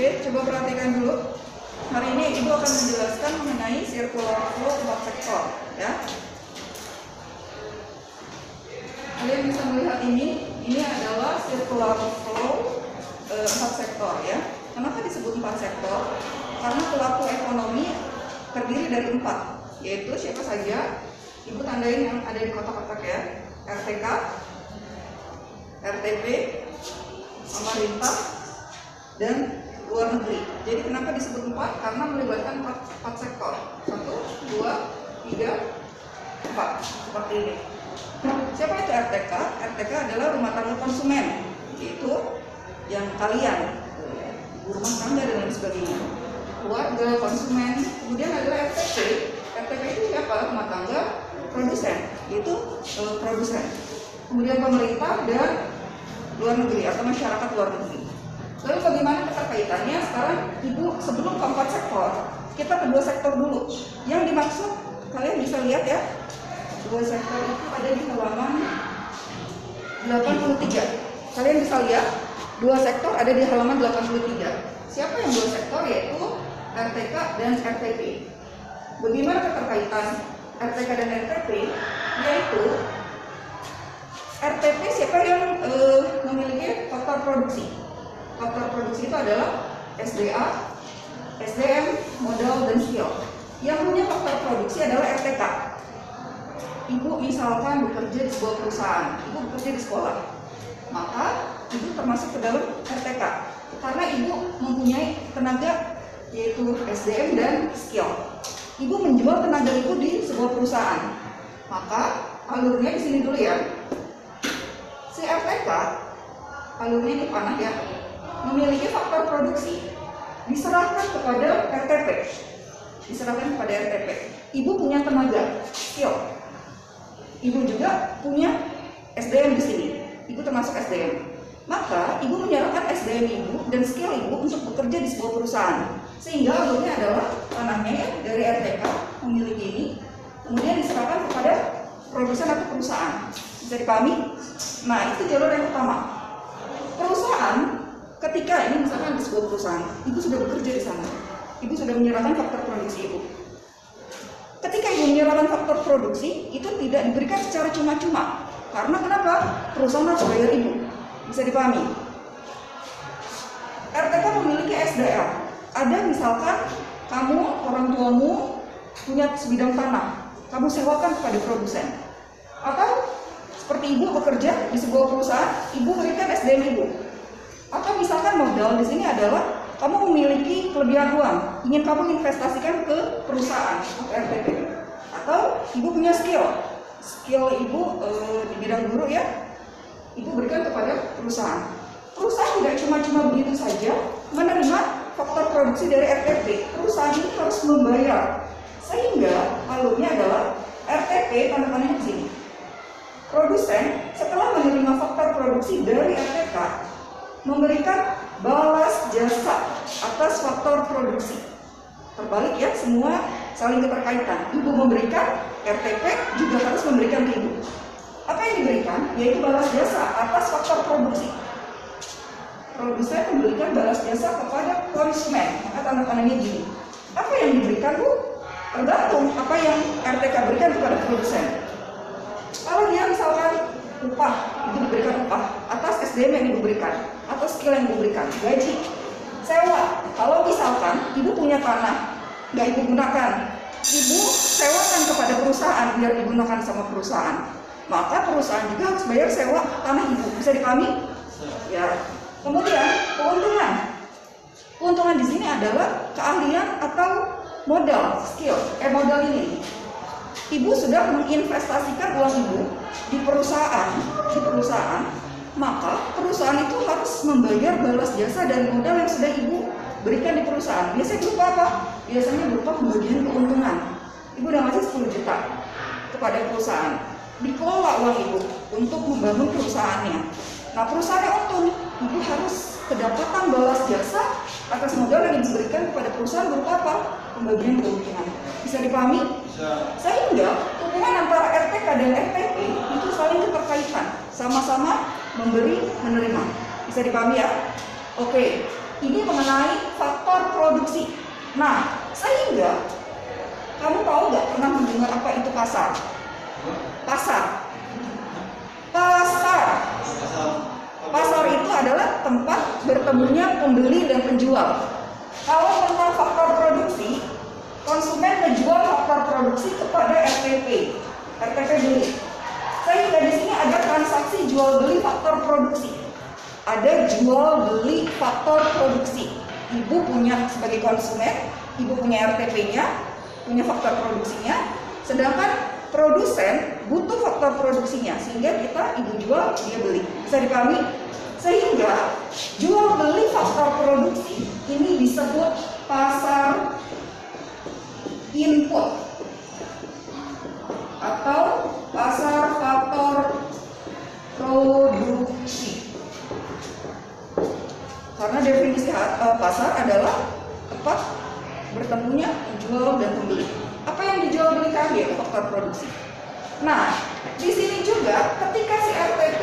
Oke, coba perhatikan dulu. Hari ini Ibu akan menjelaskan mengenai circular flow 4 sektor, ya. Kalian bisa melihat ini adalah circular flow 4 sektor, ya. Kenapa disebut 4 sektor? Karena pelaku ekonomi terdiri dari 4, yaitu siapa saja? Ibu tandain yang ada di kotak-kotak, ya. RTK, RTP, pemerintah, dan luar negeri. Jadi kenapa disebut 4? Karena melibatkan 4 sektor. 1, 2, 3, 4. Seperti ini. Siapa itu RTK? RTK adalah rumah tangga konsumen, yaitu yang kalian, ibu rumah tangga dan lain sebagainya. Keluarga, konsumen. Kemudian adalah RTP. RTP itu siapa? Rumah tangga produsen, yaitu produsen. Kemudian pemerintah dan luar negeri atau masyarakat luar negeri. Lalu bagaimana keterkaitannya? Sekarang Ibu sebelum ke 4 sektor, kita ke 2 sektor dulu. Yang dimaksud kalian bisa lihat, ya. 2 sektor itu ada di halaman 83. Kalian bisa lihat 2 sektor ada di halaman 83. Siapa yang 2 sektor? Yaitu RTK dan RTP. Bagaimana keterkaitan RTK dan RTP? Yaitu RTP siapa yang memiliki faktor produksi? Faktor produksi itu adalah SDA, SDM, modal, dan skill. Yang punya faktor produksi adalah RTK. Ibu misalkan bekerja di sebuah perusahaan, Ibu bekerja di sekolah, maka Ibu termasuk ke dalam RTK. Karena Ibu mempunyai tenaga, yaitu SDM dan skill. Ibu menjual tenaga Ibu di sebuah perusahaan, maka alurnya di sini dulu, ya. Si RTK, alurnya di panah, ya, memiliki faktor produksi, diserahkan kepada RTP. Diserahkan kepada RTP. Ibu punya tenaga, skill. Ibu juga punya SDM di sini. Ibu termasuk SDM. Maka Ibu menyerahkan SDM Ibu dan skill Ibu untuk bekerja di sebuah perusahaan. Sehingga alurnya adalah tanahnya, ya, dari RTK memiliki ini, kemudian diserahkan kepada produsen atau perusahaan. Bisa dipahami? Nah, itu jalur yang pertama. Perusahaan, ketika ini misalkan di sebuah perusahaan, Ibu sudah bekerja di sana, Ibu sudah menyerahkan faktor produksi Ibu. Ketika Ibu menyerahkan faktor produksi, itu tidak diberikan secara cuma-cuma. Karena kenapa? Perusahaan harus bayar Ibu. Bisa dipahami? RTK memiliki SDL. Ada misalkan kamu, orang tuamu punya sebidang tanah, kamu sewakan kepada produsen. Atau seperti Ibu bekerja di sebuah perusahaan, Ibu berikan SDM Ibu. Atau misalkan modal di sini adalah kamu memiliki kelebihan uang, ingin kamu investasikan ke perusahaan atau RTP. Atau Ibu punya skill Ibu di bidang guru, ya, Ibu berikan kepada perusahaan. Perusahaan tidak cuma begitu saja menerima faktor produksi dari RTP. Perusahaan ini harus membayar, sehingga alurnya adalah RTP, tanda tangannya di sini. Produsen setelah menerima faktor produksi dari RTK memberikan balas jasa atas faktor produksi. Terbalik, ya, semua saling keterkaitan. Ibu memberikan, RTP juga harus memberikan ke Ibu. Apa yang diberikan? Yaitu balas jasa atas faktor produksi. Produsen memberikan balas jasa kepada konsumen. Maka tanda tangannya gini. Apa yang diberikan, Bu? Tergantung apa yang RTK berikan kepada produsen. Kalau dia misalkan upah, Ibu diberikan upah atas SDM yang Ibu berikan, atau skill yang Ibu berikan, gaji, sewa. Kalau misalkan Ibu punya tanah, nggak Ibu gunakan, Ibu sewakan kepada perusahaan biar digunakan sama perusahaan, maka perusahaan juga harus bayar sewa tanah Ibu. Bisa dipahami? Ya. Kemudian keuntungan. Keuntungan di sini adalah keahlian atau modal, skill. Modal ini. Ibu sudah menginvestasikan uang Ibu di perusahaan, maka perusahaan itu harus membayar balas jasa dan modal yang sudah Ibu berikan di perusahaan. Biasanya berupa apa? Biasanya berupa pembagian keuntungan. Ibu udah ngasih 10 juta kepada perusahaan, dikelola uang Ibu untuk membangun perusahaannya. Nah, perusahaannya untung, Ibu harus kedapatan balas jasa atas modal yang diberikan kepada perusahaan berupa apa? Pembagian keuntungan. Bisa dipahami? Bisa. Sehingga hubungan antara RTK dan RTP itu saling keterkaitan, sama-sama memberi menerima. Bisa dipahami, ya? Oke. ini mengenai faktor produksi. Nah, sehingga kamu tahu nggak pernah mendengar apa itu pasar? Pasar. Pasar itu adalah tempat bertemunya pembeli dan penjual. Kalau tentang faktor produksi, konsumen menjual faktor produksi kepada RTP beli. Sehingga di sini ada transaksi jual beli faktor produksi. Ada jual beli faktor produksi. Ibu punya sebagai konsumen, ibu punya RTP-nya, punya faktor produksinya, sedangkan produsen butuh faktor produksinya, sehingga ibu jual, dia beli. Bisa dipahami? Sehingga jual beli faktor produksi ini disebut pasar input atau pasar faktor produksi. Karena definisi pasar adalah tempat bertemunya penjual dan pembeli. Apa yang dijual belikan ya faktor produksi. Nah, di sini juga ketika si RTP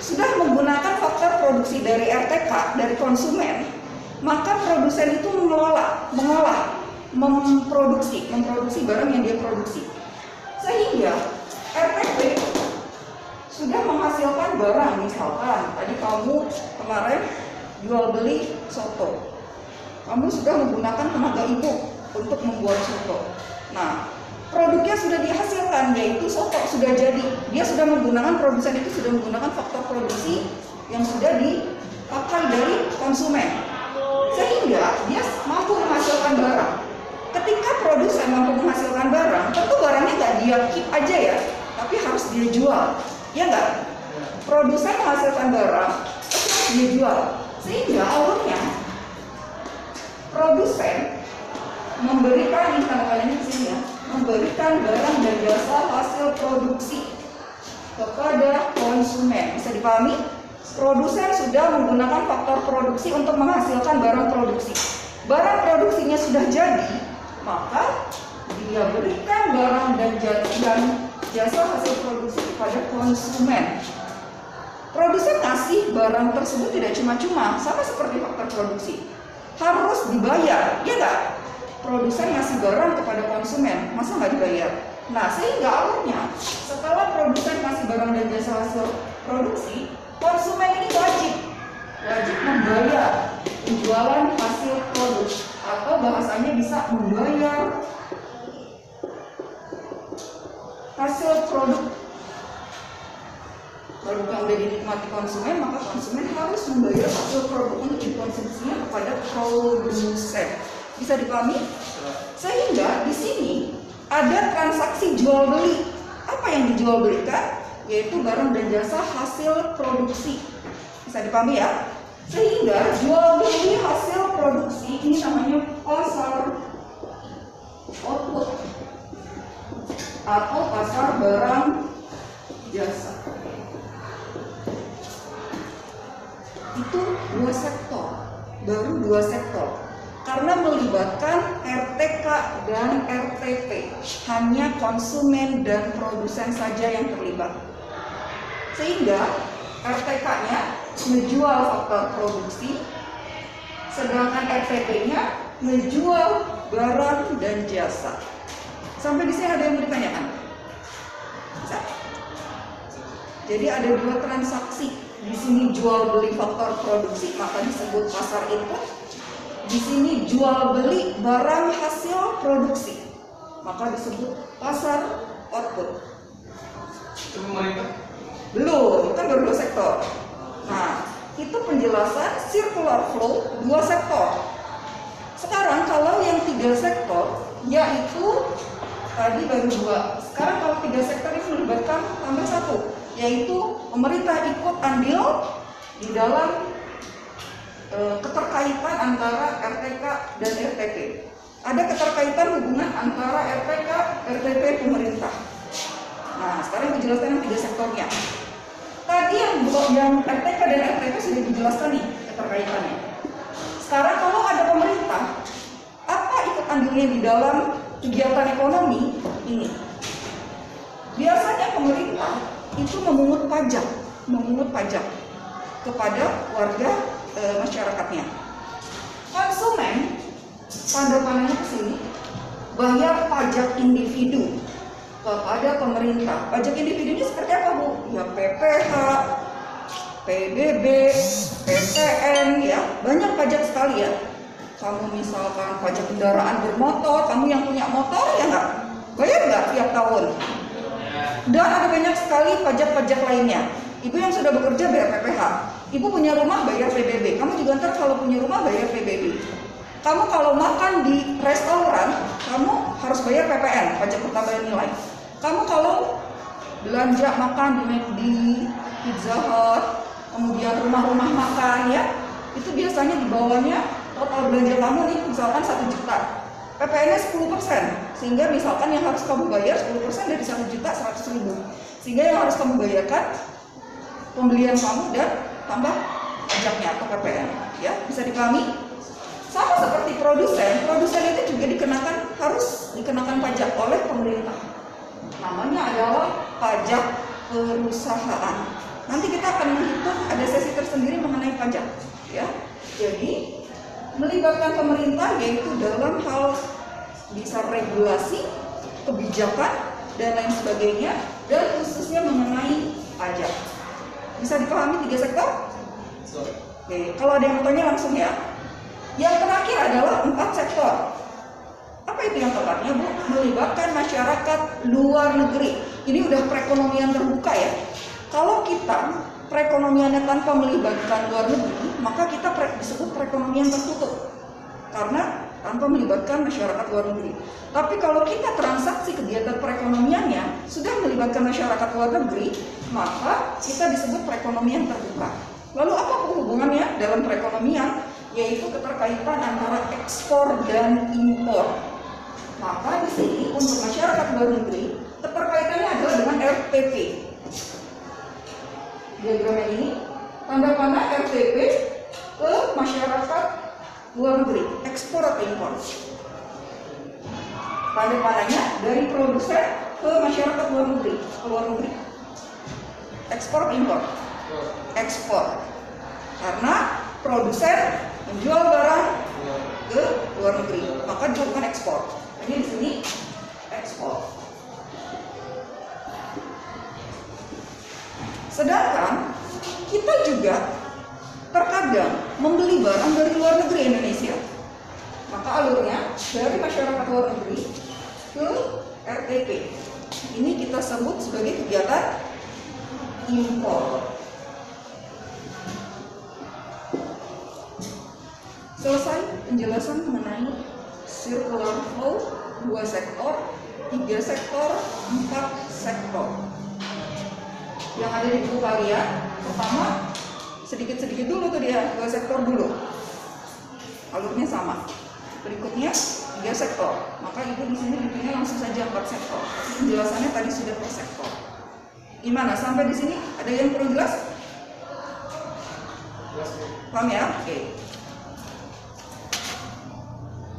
sudah menggunakan faktor produksi dari RTK, dari konsumen, maka produsen itu memproduksi barang yang dia produksi. Sehingga RTP sudah menghasilkan barang, misalkan tadi kamu kemarin jual beli soto. Kamu sudah menggunakan tenaga ibu untuk membuat soto. Nah, produknya sudah dihasilkan, yaitu soto sudah jadi. Dia sudah menggunakan, produsen itu sudah menggunakan faktor produksi yang sudah dipakai dari konsumen, sehingga dia mampu menghasilkan barang. Ketika produsen mampu menghasilkan barang, tentu barangnya nggak dia keep aja ya, tapi harus dia jual, ya nggak? Produsen menghasilkan barang, tapi harus dia jual, sehingga alurnya produsen memberikan memberikan barang dan jasa hasil produksi kepada konsumen. Bisa dipahami? Produsen sudah menggunakan faktor produksi untuk menghasilkan barang produksi. Barang produksinya sudah jadi, maka dia berikan barang dan jasa hasil produksi kepada konsumen. Produsen kasih barang tersebut tidak cuma-cuma, sama seperti faktor produksi, harus dibayar, ya nggak? Produsen ngasih barang kepada konsumen, masa nggak dibayar? Nah, sehingga alurnya setelah produsen kasih barang dan jasa hasil produksi, konsumen ini wajib membayar penjualan hasil produk, atau bahasanya bisa membayar hasil produk yang udah dinikmati konsumen, maka konsumen harus membayar hasil produk untuk dikonsumsinya kepada produsen. Bisa dipahami? Sehingga di sini ada transaksi jual beli. Apa yang dijual belikan? Yaitu barang dan jasa hasil produksi. Bisa dipahami ya? Sehingga jual beli hasil produksi ini namanya pasar output atau pasar barang jasa. Itu dua sektor, baru dua sektor. Karena melibatkan RTK dan RTP, hanya konsumen dan produsen saja yang terlibat. Sehingga RTK-nya menjual faktor produksi, sedangkan RTP-nya menjual barang dan jasa. Sampai di sini ada yang mau ditanyakan? Bisa? Jadi ada dua transaksi. Di sini jual beli faktor produksi, maka disebut pasar input. Di sini jual beli barang hasil produksi, maka disebut pasar output. Itu pemerintah? Belum, kan baru dua sektor. Nah, itu penjelasan circular flow dua sektor. Sekarang kalau yang tiga sektor, yaitu tadi baru dua. Sekarang kalau tiga sektor ini melibatkan tambah satu, yaitu pemerintah ikut andil di dalam keterkaitan antara RTK dan RTP. Ada keterkaitan hubungan antara RTK, RTP, pemerintah. Nah, sekarang dijelaskan yang tiga sektornya. Tadi yang RTK dan RTP sudah dijelaskan nih keterkaitannya. Sekarang kalau ada pemerintah, apa ikut andilnya di dalam kegiatan ekonomi ini? Biasanya pemerintah itu memungut pajak kepada warga masyarakatnya. konsumen tanda panahnya ke sini bayar pajak individu kepada pemerintah. Pajak individunya seperti apa, Bu? Ya PPH, PBB, PPN, ya banyak pajak sekali ya. Kamu misalkan pajak kendaraan bermotor, kamu yang punya motor ya nggak? Bayar nggak tiap tahun? Dan ada banyak sekali pajak-pajak lainnya. Ibu yang sudah bekerja bayar PPH, ibu punya rumah bayar PBB, kamu juga ntar kalau punya rumah bayar PBB. Kamu kalau makan di restoran, kamu harus bayar PPN, pajak pertambahan nilai. Kamu kalau belanja makan di McD, Pizza Hut, kemudian rumah-rumah makan ya, itu biasanya di bawahnya total belanja kamu nih misalkan 1 juta. PPN-nya 10%, sehingga misalkan yang harus kamu bayar 10% dari 1 juta 100.000. Sehingga yang harus kamu bayarkan pembelian kamu dan tambah pajaknya atau PPN, ya bisa dipahami? Sama seperti produsen itu juga harus dikenakan pajak oleh pemerintah. Namanya adalah pajak perusahaan. Nanti kita akan menghitung, ada sesi tersendiri mengenai pajak, ya. Jadi melibatkan pemerintah yaitu dalam hal bisa regulasi, kebijakan dan lain sebagainya, dan khususnya mengenai pajak. Bisa dipahami 3 sektor? Oke, kalau ada yang bertanya langsung ya. Yang terakhir adalah 4 sektor. Apa itu yang keempatnya, Bu? Melibatkan masyarakat luar negeri. Ini udah perekonomian terbuka ya. Kalau kita perekonomiannya tanpa melibatkan luar negeri, maka kita disebut perekonomian tertutup. Karena tanpa melibatkan masyarakat luar negeri. Tapi kalau kita transaksi kegiatan perekonomiannya sudah melibatkan masyarakat luar negeri, maka kita disebut perekonomian terbuka. Lalu apa hubungannya dalam perekonomian? Yaitu keterkaitan antara ekspor dan impor. Maka di sini untuk masyarakat luar negeri keterkaitannya adalah dengan RTP. Diagramnya ini tanda panah RTP ke masyarakat luar negeri, ekspor atau impor. Tanda panahnya dari produsen ke masyarakat luar negeri, ekspor atau impor? Ekspor. Karena produsen menjual barang ke luar negeri, maka dilakukan ekspor. Ini di sini ekspor. Sedangkan kita juga terkadang membeli barang dari luar negeri Indonesia. Maka alurnya dari masyarakat luar negeri ke RTP. Ini kita sebut sebagai kegiatan impor. Selesai penjelasan mengenai circular flow 2 sektor, 3 sektor, 4 sektor. Yang ada di buku kalian, pertama sedikit-sedikit dulu tuh dia, 2 sektor dulu. Alurnya sama. Berikutnya 3 sektor. Maka ibu di sini bikinnya langsung saja 4 sektor. Penjelasannya tadi sudah per sektor. Gimana? Sampai di sini ada yang perlu jelas? Paham ya? Oke.